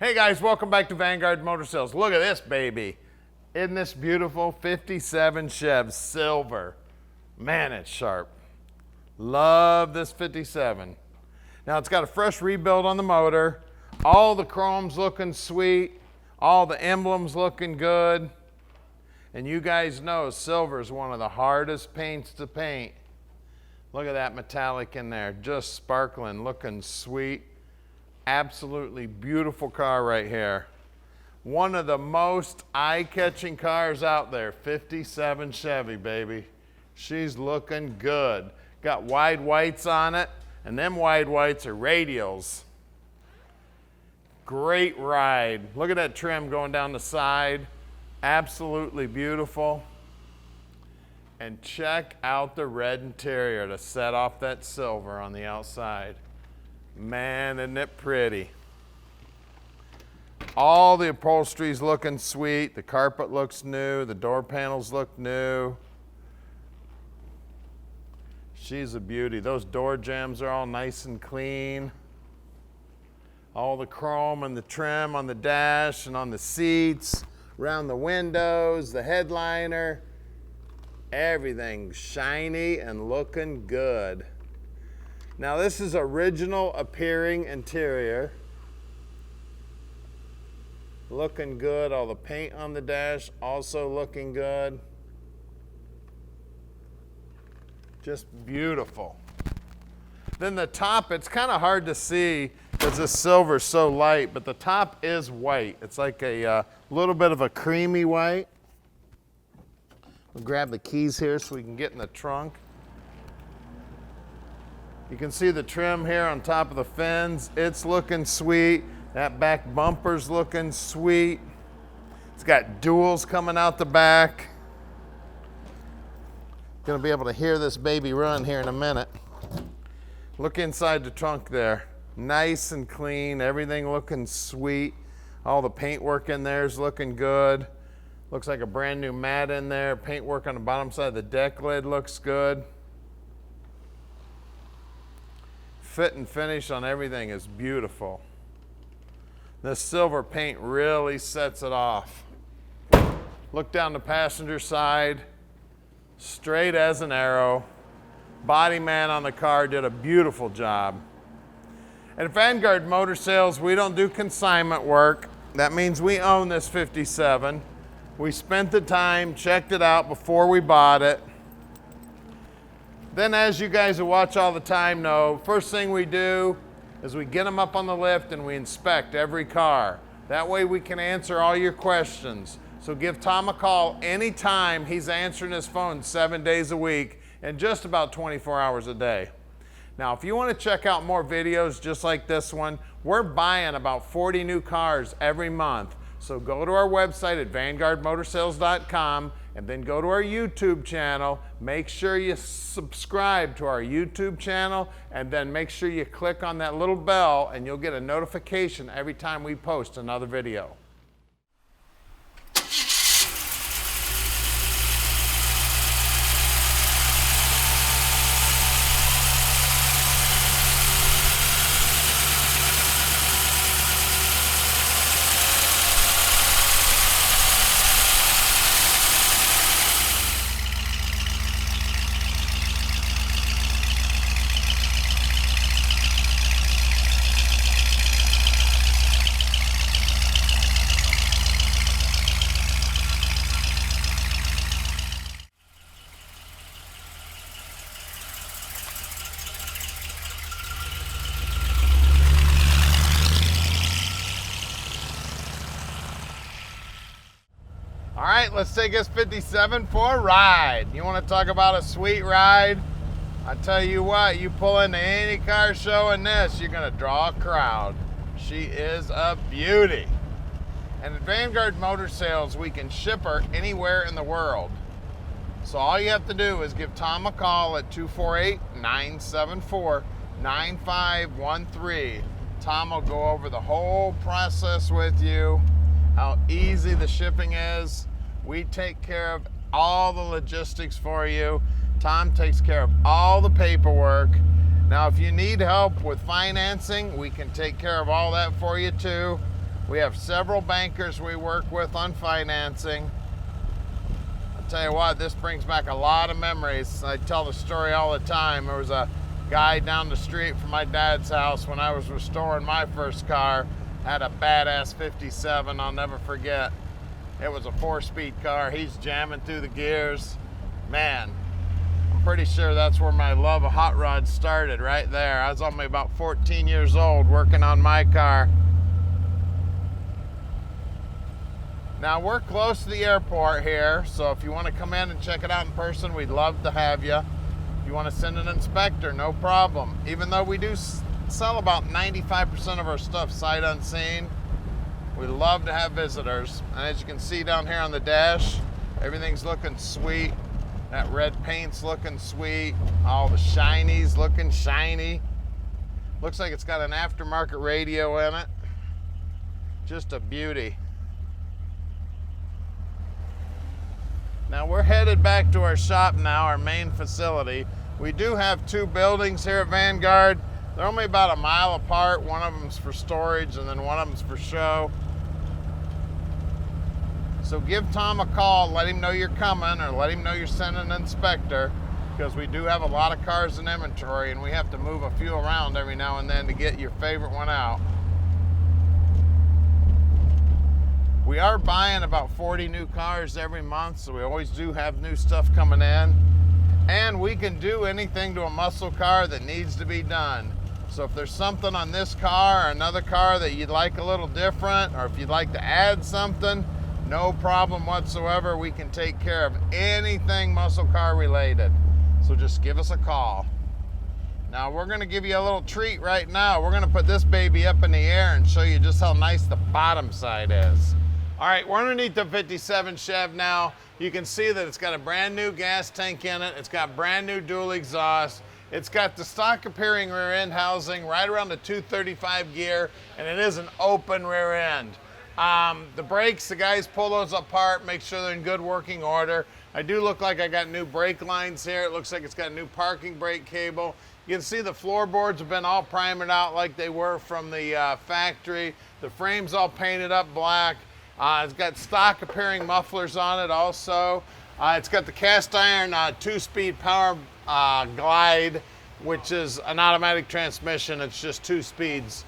Hey guys, welcome back to Vanguard Motor Sales. Look at this baby. Isn't this beautiful? 57 Chev silver. Man, it's sharp. Love this 57. Now it's got a fresh rebuild on the motor. All the chrome's looking sweet. All the emblems looking good. And you guys know silver is one of the hardest paints to paint. Look at that metallic in there, just sparkling, looking sweet. Absolutely beautiful car right here. One of the most eye-catching cars out there, 57 Chevy, baby. She's looking good. Got wide whites on it, and them wide whites are radials. Great ride. Look at that trim going down the side. Absolutely beautiful. And check out the red interior to set off that silver on the outside. Man, isn't it pretty? All the upholstery's looking sweet. The carpet looks new. The door panels look new. She's a beauty. Those door jambs are all nice and clean. All the chrome and the trim on the dash and on the seats, around the windows, the headliner. Everything's shiny and looking good. Now this is original appearing interior. Looking good. All the paint on the dash also looking good. Just beautiful. Then the top, it's kind of hard to see because this silver's so light, but the top is white. It's like a little bit of a creamy white. We'll grab the keys here so we can get in the trunk. You can see the trim here on top of the fins. It's looking sweet. That back bumper's looking sweet. It's got duals coming out the back. Gonna be able to hear this baby run here in a minute. Look inside the trunk there. Nice and clean, everything looking sweet. All the paintwork in there is looking good. Looks like a brand new mat in there. Paintwork on the bottom side of the deck lid looks good. Fit and finish on everything is beautiful. This silver paint really sets it off. Look down the passenger side, straight as an arrow. Body man on the car did a beautiful job. At Vanguard Motor Sales, we don't do consignment work. That means we own this 57. We spent the time, checked it out before we bought it. Then, as you guys who watch all the time know, first thing we do is we get them up on the lift and we inspect every car. That way we can answer all your questions. So give Tom a call anytime. He's answering his phone 7 days a week and just about 24 hours a day. Now, if you want to check out more videos just like this one, we're buying about 40 new cars every month. So go to our website at vanguardmotorsales.com and then go to our YouTube channel. Make sure you subscribe to our YouTube channel and then make sure you click on that little bell and you'll get a notification every time we post another video. All right, let's take this 57 for a ride. You want to talk about a sweet ride? I tell you what, you pull into any car show in this, you're going to draw a crowd. She is a beauty. And at Vanguard Motor Sales, we can ship her anywhere in the world. So all you have to do is give Tom a call at 248-974-9513. Tom will go over the whole process with you, how easy the shipping is. We take care of all the logistics for you. Tom takes care of all the paperwork. Now, if you need help with financing, we can take care of all that for you too. We have several bankers we work with on financing. I'll tell you what, this brings back a lot of memories. I tell the story all the time. There was a guy down the street from my dad's house when I was restoring my first car, had a badass 57 I'll never forget. It was a 4-speed car. He's jamming through the gears. Man, I'm pretty sure that's where my love of hot rods started, right there. I was only about 14 years old working on my car. Now we're close to the airport here, so if you want to come in and check it out in person, we'd love to have you. If you want to send an inspector, no problem. Even though we do sell about 95% of our stuff sight unseen, we love to have visitors. And as you can see down here on the dash, everything's looking sweet. That red paint's looking sweet. All the shinies looking shiny. Looks like it's got an aftermarket radio in it. Just a beauty. Now we're headed back to our shop now, our main facility. We do have 2 buildings here at Vanguard. They're only about a mile apart. One of them's for storage and then one of them's for show. So give Tom a call, let him know you're coming, or let him know you're sending an inspector, because we do have a lot of cars in inventory and we have to move a few around every now and then to get your favorite one out. We are buying about 40 new cars every month, so we always do have new stuff coming in. And we can do anything to a muscle car that needs to be done. So if there's something on this car or another car that you'd like a little different, or if you'd like to add something, no problem whatsoever. We can take care of anything muscle car related. So just give us a call. Now we're gonna give you a little treat right now. We're gonna put this baby up in the air and show you just how nice the bottom side is. All right, we're underneath the 57 Chev now. You can see that it's got a brand new gas tank in it. It's got brand new dual exhaust. It's got the stock appearing rear end housing right around the 235 gear, and it is an open rear end. The brakes, the guys pull those apart, make sure they're in good working order. I do look like I got new brake lines here. It looks like it's got a new parking brake cable. You can see the floorboards have been all primered out like they were from the factory. The frame's all painted up black. It's got stock appearing mufflers on it also. It's got the cast iron 2-speed Powerglide, which is an automatic transmission. It's just 2 speeds.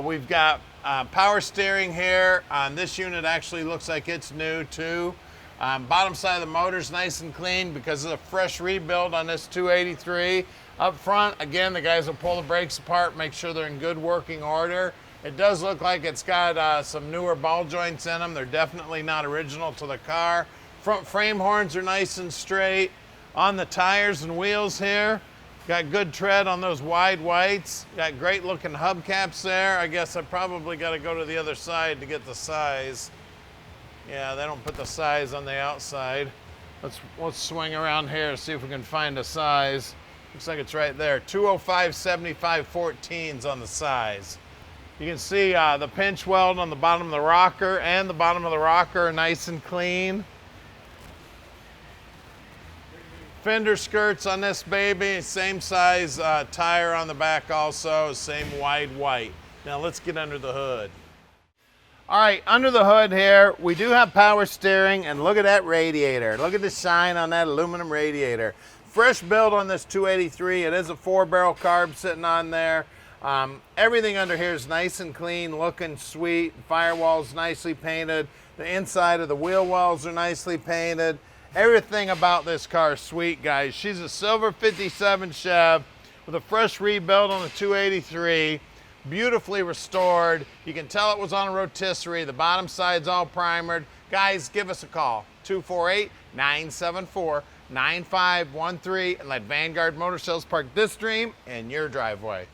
We've got power steering here. This unit actually looks like it's new too. Bottom side of the motor's nice and clean because of the fresh rebuild on this 283. Up front, again, the guys will pull the brakes apart, make sure they're in good working order. It does look like it's got some newer ball joints in them. They're definitely not original to the car. Front frame horns are nice and straight. On the tires and wheels here, got good tread on those wide whites. Got great looking hubcaps there. I guess I probably got to go to the other side to get the size. Yeah, they don't put the size on the outside. Let's swing around here, see if we can find a size. Looks like it's right there. 205/75/14's on the size. You can see the pinch weld on the bottom of the rocker and the bottom of the rocker are nice and clean. Fender Skirts on this baby, same size tire on the back also, same wide white. Now let's get under the hood. All right, under the hood here, we do have power steering, and look at that radiator. Look at the shine on that aluminum radiator. Fresh build on this 283. It is a 4-barrel carb sitting on there. Everything under here is nice and clean, looking sweet. Firewall's nicely painted. The inside of the wheel wells are nicely painted. Everything about this car is sweet, guys. She's a silver 57 Chev with a fresh rebuild on the 283. Beautifully restored. You can tell it was on a rotisserie. The bottom side's all primered. Guys, give us a call. 248-974-9513 and let Vanguard Motor Sales park this dream in your driveway.